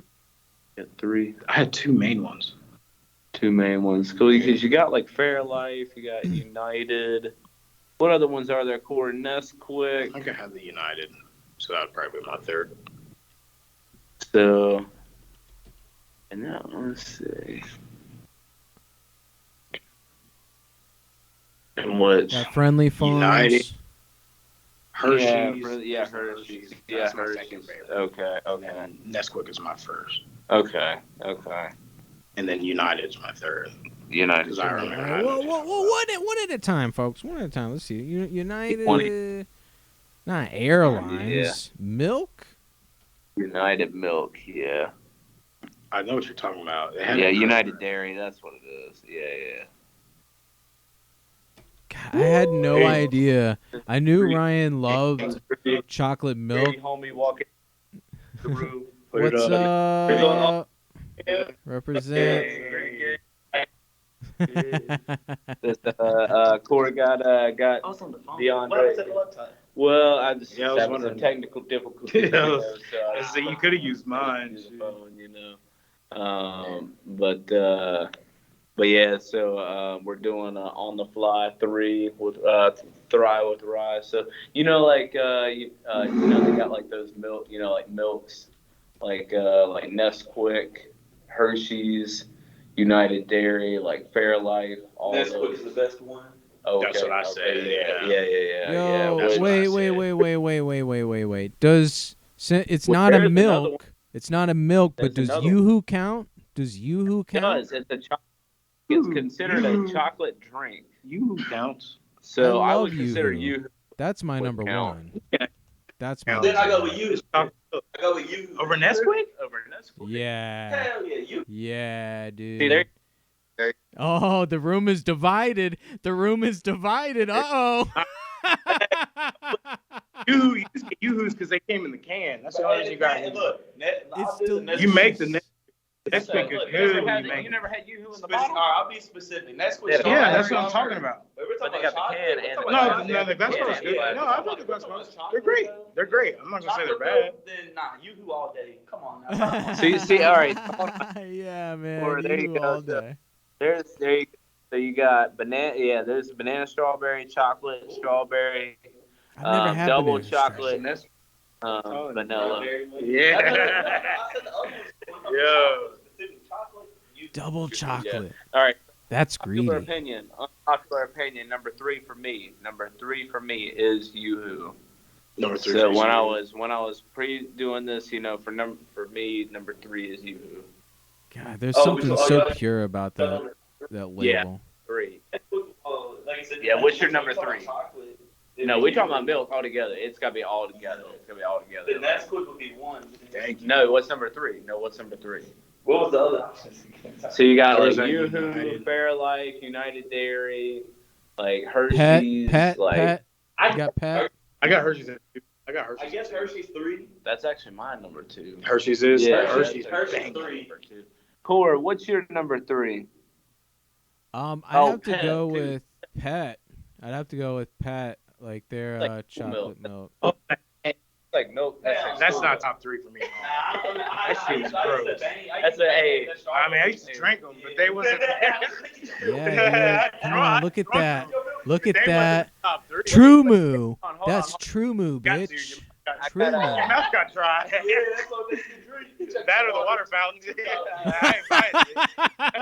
Yeah, 3. I had 2 main ones. 2 main ones. Cool, because you got Fairlife, you got United. What other ones are there? Core Nesquik. I think I had the United, so that would probably be my 3rd. So, and now let's see. And what's Friendly Farms. United. Hershey's. Hershey's. That's my Hershey's. second favorite. Okay. And then Nesquik is my 1st. Okay. And then United's my 3rd. United. Because I remember. One at a time, folks. One at a time. Let's see. United. Not airlines. Yeah. Milk? United Milk, yeah. I know what you're talking about. United Dairy, that's what it is. Yeah. God, I had no idea. I knew Ryan loved chocolate milk. Homie walking through. What's up? Represent. Corey got DeeAndre. Well, I just was wondering technical difficulties. So you could have used mine. But yeah, so we're doing on the fly 3 with Thrive with Rye. So they got those milk, milks, like Nesquik, Hershey's, United Dairy, Fairlife. All Nesquik those. is the best one. Oh, That's what I say. Yeah. Yo, That's what I wait. It's not a milk. It's not a milk, but does Yoo-hoo count? Does Yoo-hoo count? It's considered a chocolate drink. Yoo-hoo counts. So I would consider Yoo-hoo. That's my number 1. That's my. Then I go with you. Over Nesquik? Over Nesquik. Yeah. Hell yeah, you. Yeah, dude. See there. Oh, the room is divided. Uh-oh. You just get Yoo-hoos because they came in the can. That's the only reason you got. You make the Nesquik is good. You never had Yoo-hoo in the bottle? bottle? I'll be specific. Nesquik. Yeah, that's what I'm talking about. But they got the can and the Vespa's good. No, I love the Vespa's. They're great. I'm not gonna say they're bad. Then Yoo-hoo all day. Come on now. See, all right. Yeah, man. Or there you go. All day. So you got banana. Yeah, there's banana, strawberry, chocolate, strawberry, I've never had double banana chocolate, vanilla. Yeah. Yo. Double chocolate. All right. That's greedy. Unpopular opinion. Number 3 for me. Number 3 for me is Yoo-hoo. Number 3. So when I was doing this, for me, number 3 is Yoo-hoo. God, there's something so pure about that label. Yeah, 3. Yeah, what's your number 3? No, we're talking about milk altogether. It's got to be all together. The Nesquik would be 1. Thank you. No, what's number 3? What's number 3? What was the other option? So you got Yoo-hoo, Fairlife, United Dairy, Hershey's. Pet. I got Pet. I got Hershey's. I guess Hershey's 3. That's actually my number 2. Hershey's is. Yeah, Hershey's 3. Core, what's your number 3? I'd have to go with Pet. I'd have to go with Pet, like their Like chocolate milk. Oh, Like milk. that's not top 3 for me. That shit is gross. That's a A. I mean, I used to drink them, but they wasn't. Yeah, come on, look at that. Look at They that. wasn't top 3. True Moo. That's True Moo, Got to, bitch. Your mouth got dry. That or the water fountain. I ain't buying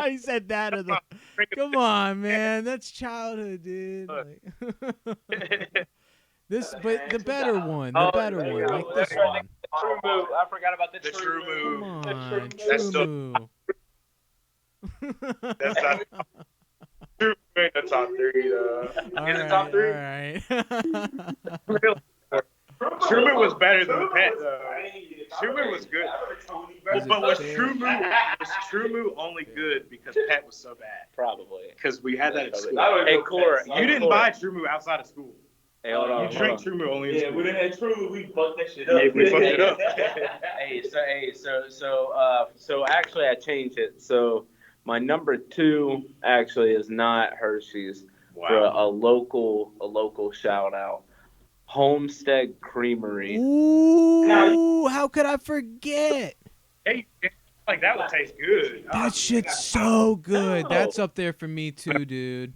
it. He said that or the. Come on, man. That's childhood, dude. Like... but the better one. The better one. Like this one. True Moo. I forgot about the True Moo. Come on, That's True Moo. That's not. True Moo ain't the top 3 though. Is it top 3? All right. True Moo was better than Pet though. True Moo was good. But was True Moo only good because Pet was so bad? Probably. Because we had that at school. Hey, Core. You didn't buy True Moo outside of school. Hey, hold on. You drank True Moo only in school. we didn't have True Moo. We fucked that shit up. Yeah, we fucked it up. So actually I changed it. So my number 2 actually is not Hershey's. Wow. For a local shout out. Homestead Creamery. Ooh, how could I forget? Hey, like that would taste good. That shit's so good. That's up there for me too, dude.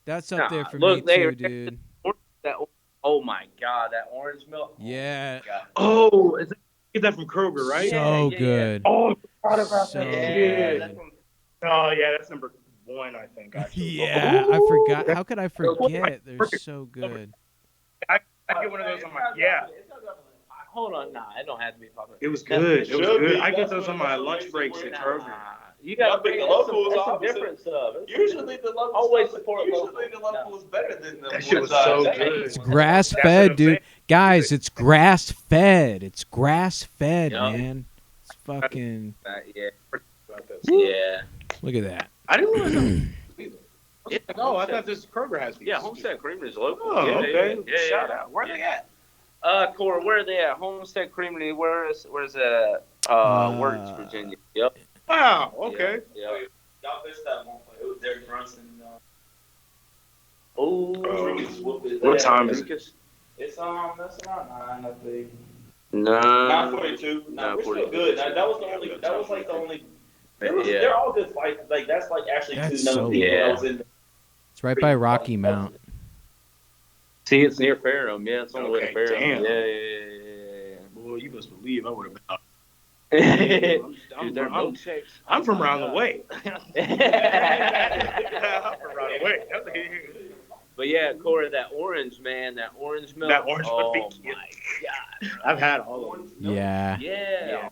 That's up there for me too, dude. Oh my god, that orange milk. Yeah. Oh, you get that from Kroger, right? So good. Oh, I forgot about So that. good. Oh yeah, that's number 1, I think. Actually. Yeah, I forgot. How could I forget? They're so good. I get one of those on my Hold on, I don't have to be popular. It was good. It was good. I get those on my lunch breaks at Kroger. You got the locals. some different stuff. Usually the local. Always support local. Usually the local is better than the. That shit was so good. It's grass fed, dude. Guys, it's grass fed. It's grass fed, man. It's fucking. Yeah. Look at that. I didn't know. No, I thought this Kroger has these. Yeah, Homestead Creamery is local. Oh, okay. Yeah. Shout out. Where are they at? Core, where are they at? Homestead Creamery. Where's it? Works, Virginia. Yep. Wow. Okay. Yeah. Y'all missed that one play. It was Derek Brunson. What time is it? It's that's around 9, I think. No. 9:42. No, we're still good. That was the only. That was like the only. They're all good fights. Like that's like actually That's 2 known so people. good. That was in It's right by Rocky Mount. See, it's near Fairham. Yeah, it's on the way to Okay, Fairham. damn. Yeah. Boy, you must believe I would have been out. Dude, they're milkshakes. I'm from around the way. I'm from around the way. But yeah, Corey, that orange, man, that orange milk. That orange oh milk. my god. I've had all of them. Yeah. Yeah.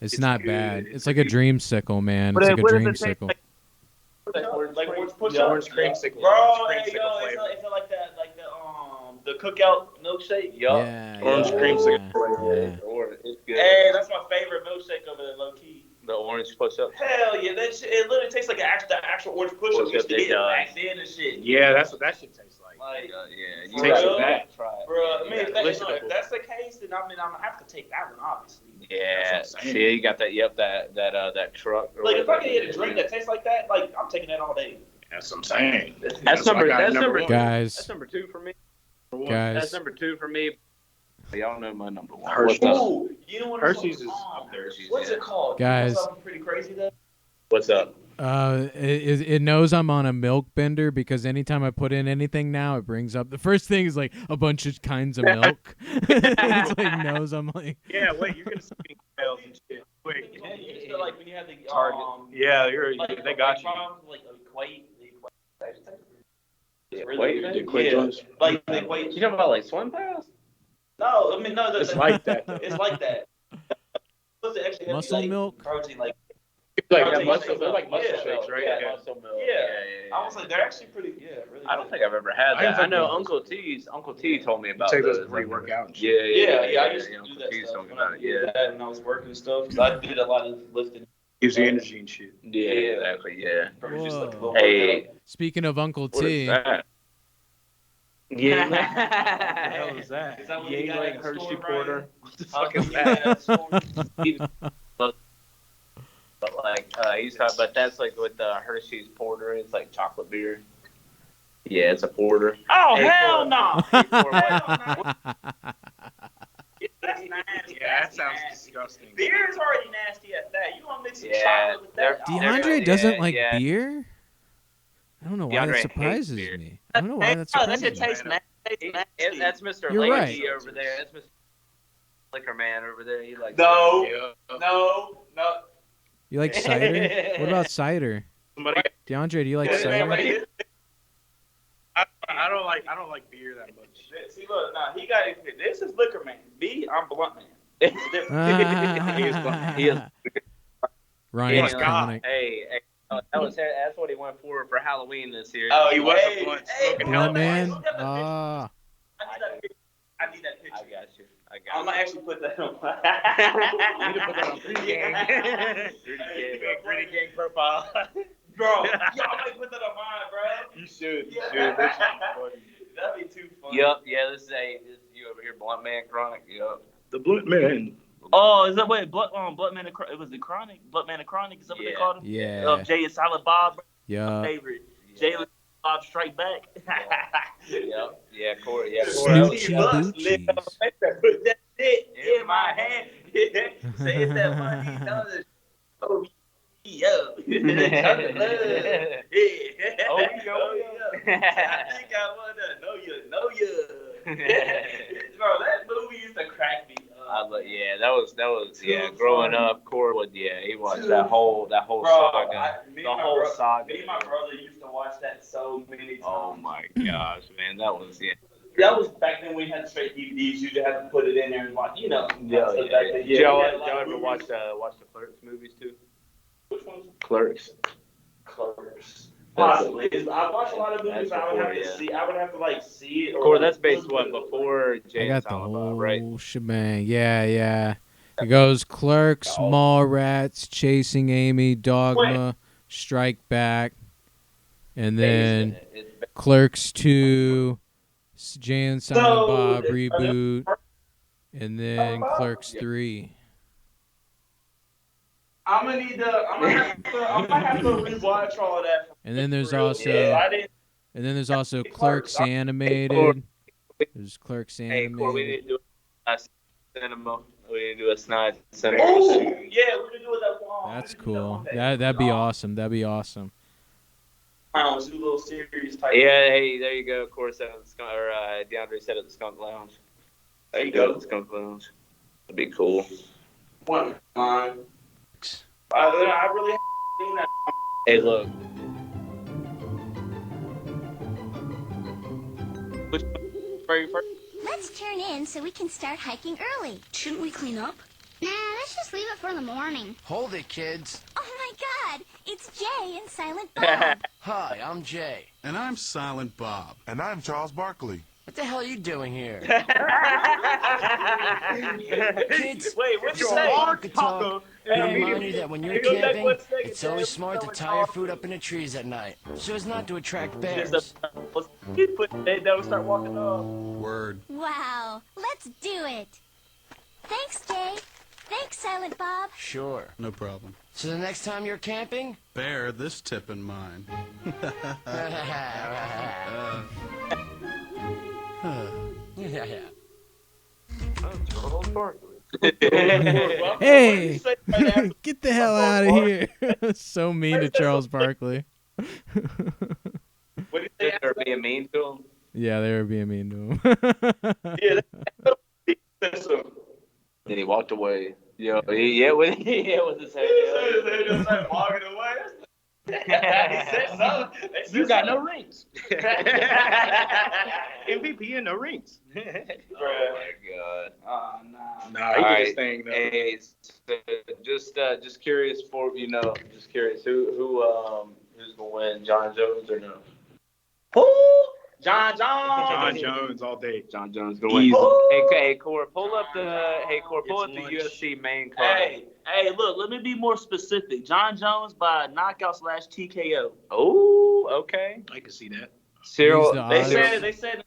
It's not bad. It's like a dreamsicle, man. But It's like a what does it taste dreamsicle. like orange push Yeah, up. orange creamsicle. Bro, Orange there you creamsicle go. flavor. It's like that, like the cookout milkshake. Yup. Yeah. Orange yeah, creamsicle. yeah. It's good. Hey, that's my favorite milkshake over there, low key. The orange push-up. Hell yeah, that shit. It literally tastes like the actual orange push up. Used to get it back then and shit. Yeah, that's what that shit tastes like. Like, Yeah. It tastes like that. Try it. bro, I mean, delicious. if that's the case, then I mean, I'm gonna have to take that one, obviously. Yeah. That's what I'm saying. See, you got that. Yep. That truck. or Like, if I whatever. can get a drink that tastes like that, like, I'm taking that all day. That's what I'm saying. That's number. why I got That's number. one. Guys. That's number 2 for me. That's Guys. number 2 for me. Y'all know my number 1. Hershey's. What's up? Ooh, you know what? Hershey's is up there. What's it called? Guys. You know something pretty crazy though. What's up? It knows I'm on a milk bender because anytime I put in anything now, it brings up the first thing is like a bunch of kinds of milk. It's like knows I'm like. Yeah, wait, you're gonna see emails and shit. Wait. Yeah, you used to like when you had the Target. Yeah, like, they got you. Like equate. Yeah, Really wait, good? the Equate Yeah. joints? Like the equate. You talking about like Swim Pass? No, I mean no. It's like that. It's like that. What's the extra heavy, Muscle like, milk? protein, like Like protein muscle, shakes. they're like muscle Yeah. shakes, right? Yeah, muscle milk. Yeah. I was like, they're actually pretty. Yeah, really. I don't think I've ever had I ain't that. I know fucking- Uncle T told me about take those those. pre-work out and Yeah, shit. Yeah. I used to do Uncle that T's stuff told me when I about it. did Yeah. that when I was working and stuff. Cause I did a lot of lifting. Gives you energy and shit. Yeah, exactly. Yeah. Probably just like a little Hey, Speaking of Uncle what T, is that? Yeah. What the hell is that? Is that what You you ain't got like at the Hershey store, Porter. Brian? What the fuck is that? But like but that's like with the Hershey's Porter. It's like chocolate beer. Yeah, it's a porter. Oh, hell no! That's nasty. Yeah, that sounds disgusting. Beer is already nasty at that. You want to mix some chocolate with that? DeeAndre doesn't like beer? I don't know why that surprises me. I don't know why that surprises that me. tastes nasty. That's Mr. You're Lazy right. over there. That's Mr. Liquor Man over there. He likes No. You like cider? What about cider? DeeAndre, do you like cider? I don't like beer that much. See, look, he got it. This is Liquor Man. Me, I'm Blunt Man. He is Ryan's chronic. Hey, that's what he went for Halloween this year. Oh, he was a blunt. Blunt man? I need that picture. I got you. I'm gonna actually put that on. You need to put that on GreedyGang. GreedyGang profile. Bro, y'all might put that on mine, bro. You should. That'd be too funny. Yep. Yeah. This is you over here, Blunt Man Chronic. Yep. The Blunt Man. Oh, is that what Blunt Man? It was the Chronic. Blunt Man Chronic. Is that what they called him? Yeah. Jay and Silent Bob. Yeah. My favorite. Jay and Bob Strike Back. Yep. Yeah, Corey. Yeah, Snoochie Boochies. Put that shit in my hand. Say it's that money. Oh, yo. Oh, you go. I think I wanna know you. Bro, that movie used to crack me up. That was growing up, Corey would he watched that whole Bro, saga. Me The and whole saga. me and my brother used to watch that so many times. Oh my gosh, man, that was That was back then when we had straight DVDs. You just had to put it in there and watch. Did y'all ever watch the Clerks movies too? Which ones? Clerks. Possibly. I watched a lot of movies. I would have to see. I would have to see it. Corey, that's based before Jay I got and the Silent whole Bob, right? shebang. Yeah. It goes Clerks, Mallrats, Chasing Amy, Dogma, Strike Back, and then Clerks 2, Jay and Silent Bob reboot, and then Clerks 3. I'm gonna have to rewatch all of that. And then there's also Clerks animated. There's Clerks animated. Hey, Corey, we need to do a cinema. We need to do a Snide cinema. Oh, yeah, we're gonna do it that long. That's cool. That'd be awesome. That'd be awesome. Let's do a little series type. Yeah, hey, there you go. Corey said at the Skunk, or DeeAndre said at the Skunk Lounge. There you go, the Skunk Lounge. That'd be cool. One time. I really seen that. Hey, look. Let's turn in so we can start hiking early. Shouldn't we clean up? Nah, let's just leave it for the morning. Hold it, kids. Oh my God, it's Jay and Silent Bob. Hi, I'm Jay. And I'm Silent Bob. And I'm Charles Barkley. What the hell are you doing here? Kids, wait, what's your talk? And remind you that when you're camping, it's always smart to tie your food up in the trees at night, so as not to attract bears. They'll start walking off. Word. Wow, let's do it. Thanks, Jay. Thanks, Silent Bob. Sure. No problem. So the next time you're camping? Bear this tip in mind. Hey, get the hell out of here. So mean to Charles Barkley. What did they were being mean to him? Yeah, they were being mean to him. Then he walked away. With his head. He just started walking away. He said so. You got no rings. MVP and no rings. Oh my God. Nah, he did his thing though. Hey, so just curious just curious who's gonna win, John Jones or no? Who? John Jones. John Jones all day. John Jones gonna win. Hey, Cor, pull up the UFC main card. Hey, look, let me be more specific. John Jones by knockout / TKO. Oh, okay. I can see that. Cyril, they said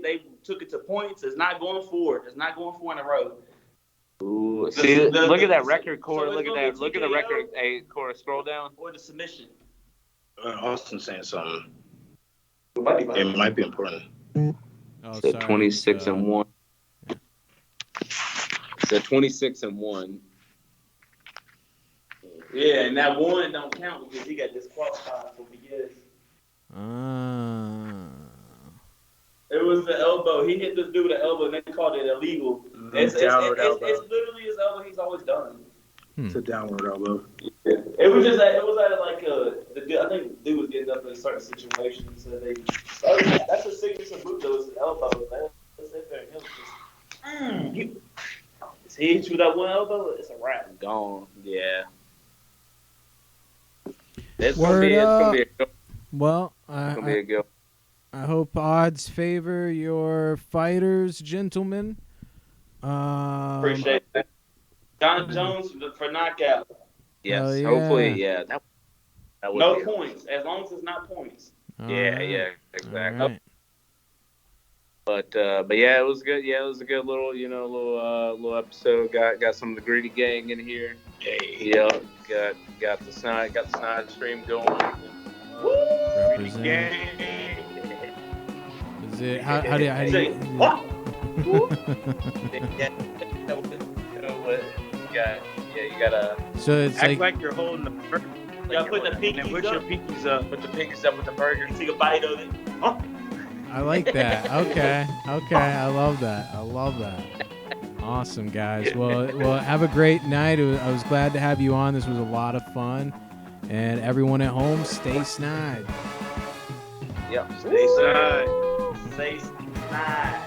they took it to points. It's not going for it. It's not going for in a row. Ooh, see, look at that record, Cora. Look at that. Look at the record. Hey, Cora, scroll down. Or the submission. Austin saying something. It might be It might be important. Oh, Said 26 and 1. Said 26 and 1. Yeah, and that one don't count because he got disqualified for BS. It was the elbow. He hit this dude with the elbow, and they called it illegal. It's literally his elbow. He's always done. It's a downward elbow. Yeah. It was just that. It was at like I think the dude was getting up in a certain situation, so they. That's a signature move though. It's an elbow. Let's sit there and he hit you with that one elbow. It's a wrap. Gone. Yeah. It's Word gonna be a go. Well, It's gonna be a go. I hope odds favor your fighters, gentlemen. Appreciate that. John Jones for knockout. Yes, yeah. hopefully, yeah. That would No be points, as long as it's not points. Yeah, exactly. All right. But yeah, it was good. Yeah, it was a good little, little episode. Got some of the Greedy Gang in here. Yeah, got the snide stream going. Represent. Is it how do you you gotta. So it's Act like you're holding the burger. You gotta put the pinkies And put up. your pinkies up. Put the pinkies up with the burger. Take a bite of it. Oh. I like that. Okay. I love that. Awesome, guys. Well, have a great night. I was glad to have you on. This was a lot of fun. And everyone at home, stay snide. Yep. Stay snide. Stay snide.